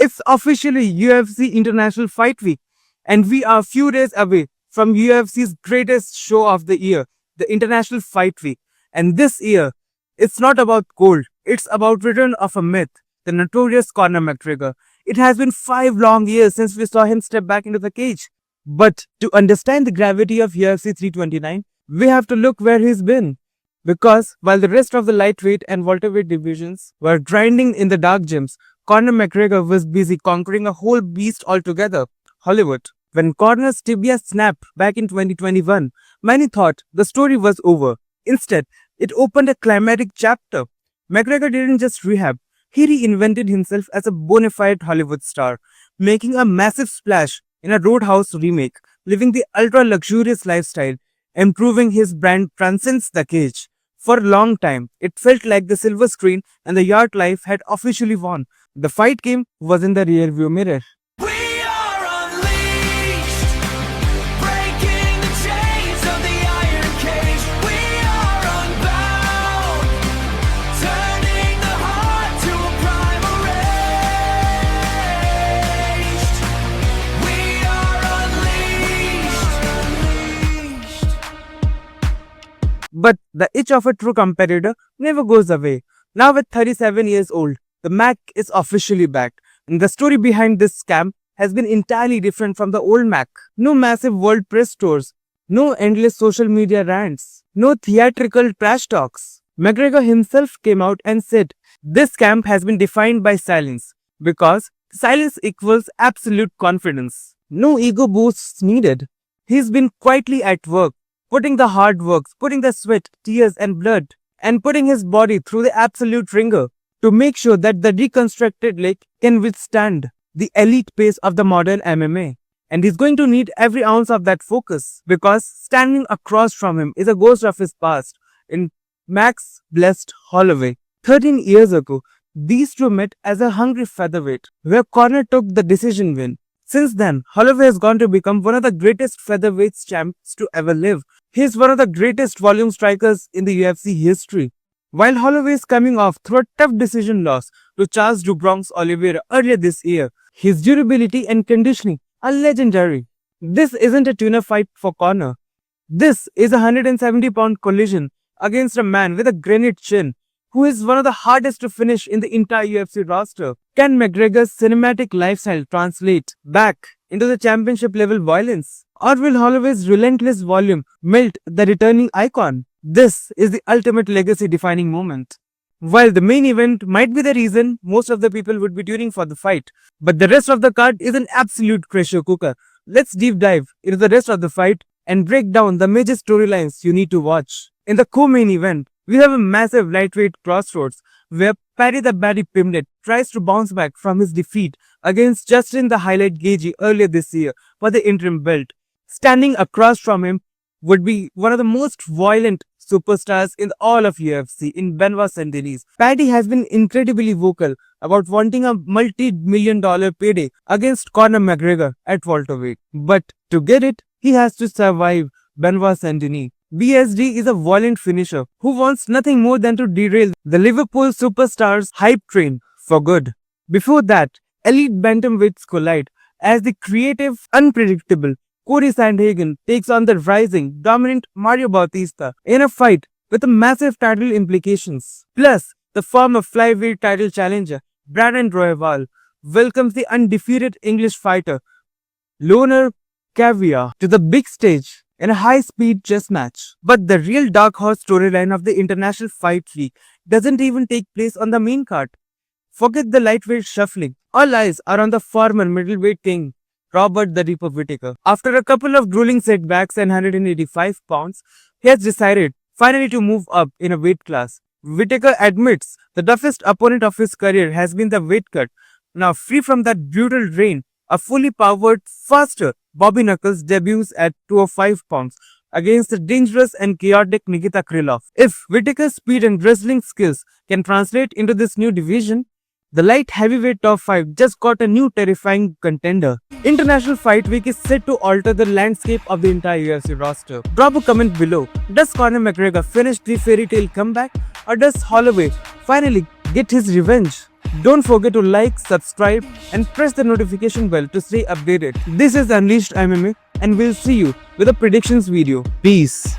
It's officially UFC International Fight Week, and we are a few days away from UFC's greatest show of the year, the International Fight Week. And this year, it's not about gold, it's about return of a myth, the notorious Conor McGregor. It has been 5 long years since we saw him step back into the cage. But to understand the gravity of UFC 329, we have to look where he's been. Because while the rest of the lightweight and welterweight divisions were grinding in the dark gyms, Conor McGregor was busy conquering a whole beast altogether, Hollywood. When Conor's tibia snapped back in 2021, many thought the story was over. Instead, it opened a climatic chapter. McGregor didn't just rehab, he reinvented himself as a bona fide Hollywood star, making a massive splash in a Roadhouse remake, living the ultra luxurious lifestyle, and proving his brand transcends the cage. For a long time, it felt like the silver screen and the yard life had officially won. The fight game was in the rearview mirror. We are unleashed, breaking the chains of the iron cage. We are unbound, turning the heart to a primal rage. We are unleashed. But the itch of a true competitor never goes away. Now, with 37 years old, the Mac is officially back. And the story behind this scam has been entirely different from the old Mac. No massive world press tours, no endless social media rants, no theatrical trash talks. McGregor himself came out and said, "This scam has been defined by silence, because silence equals absolute confidence. No ego boosts needed. He's been quietly at work, putting the hard works, putting the sweat, tears and blood, and putting his body through the absolute ringer to make sure that the reconstructed leg can withstand the elite pace of the modern MMA. And he's going to need every ounce of that focus, because standing across from him is a ghost of his past in Max Blessed Holloway. 13 years ago, these two met as a hungry featherweight, where Conor took the decision win. Since then, Holloway has gone to become one of the greatest featherweight champs to ever live. He is one of the greatest volume strikers in the UFC history. While Holloway is coming off through a tough decision loss to Charles do Bronx Oliveira earlier this year, his durability and conditioning are legendary. This isn't a tuna fight for Conor. This is a 170-pound collision against a man with a granite chin, who is one of the hardest to finish in the entire UFC roster. Can McGregor's cinematic lifestyle translate back into the championship level violence? Or will Holloway's relentless volume melt the returning icon? This is the ultimate legacy defining moment. While the main event might be the reason most of the people would be tuning for the fight, but the rest of the card is an absolute pressure cooker. Let's deep dive into the rest of the fight and break down the major storylines you need to watch. In the co-main event, we have a massive lightweight crossroads where Paddy the Baddy Pimblett tries to bounce back from his defeat against Justin the Highlight Gagey earlier this year for the interim belt. Standing across from him would be one of the most violent superstars in all of UFC in Benoit Saint-Denis. Paddy has been incredibly vocal about wanting a multi-million-dollar payday against Conor McGregor at welterweight. But to get it, he has to survive Benoit Saint-Denis. BSD is a violent finisher who wants nothing more than to derail the Liverpool superstars' hype train for good. Before that, elite bantamweights collide as the creative, unpredictable Corey Sandhagen takes on the rising, dominant Mario Bautista in a fight with massive title implications. Plus, the former flyweight title challenger Brandon Royval welcomes the undefeated English fighter Loner Caviar to the big stage in a high-speed chess match. But the real dark horse storyline of the International Fight Week doesn't even take place on the main card. Forget the lightweight shuffling. All eyes are on the former middleweight king, Robert the Reaper Whittaker. After a couple of grueling setbacks and 185 pounds, he has decided finally to move up in a weight class. Whittaker admits the toughest opponent of his career has been the weight cut. Now free from that brutal reign, a fully powered, faster Bobby Knuckles debuts at 205 pounds against the dangerous and chaotic Nikita Krylov. If Whittaker's speed and wrestling skills can translate into this new division, the light heavyweight top 5 just got a new terrifying contender. International Fight Week is set to alter the landscape of the entire UFC roster. Drop a comment below. Does Conor McGregor finish the fairy tale comeback, or does Holloway finally get his revenge? Don't forget to like, subscribe, and press the notification bell to stay updated. This is Unleashed MMA, and we'll see you with a predictions video. Peace.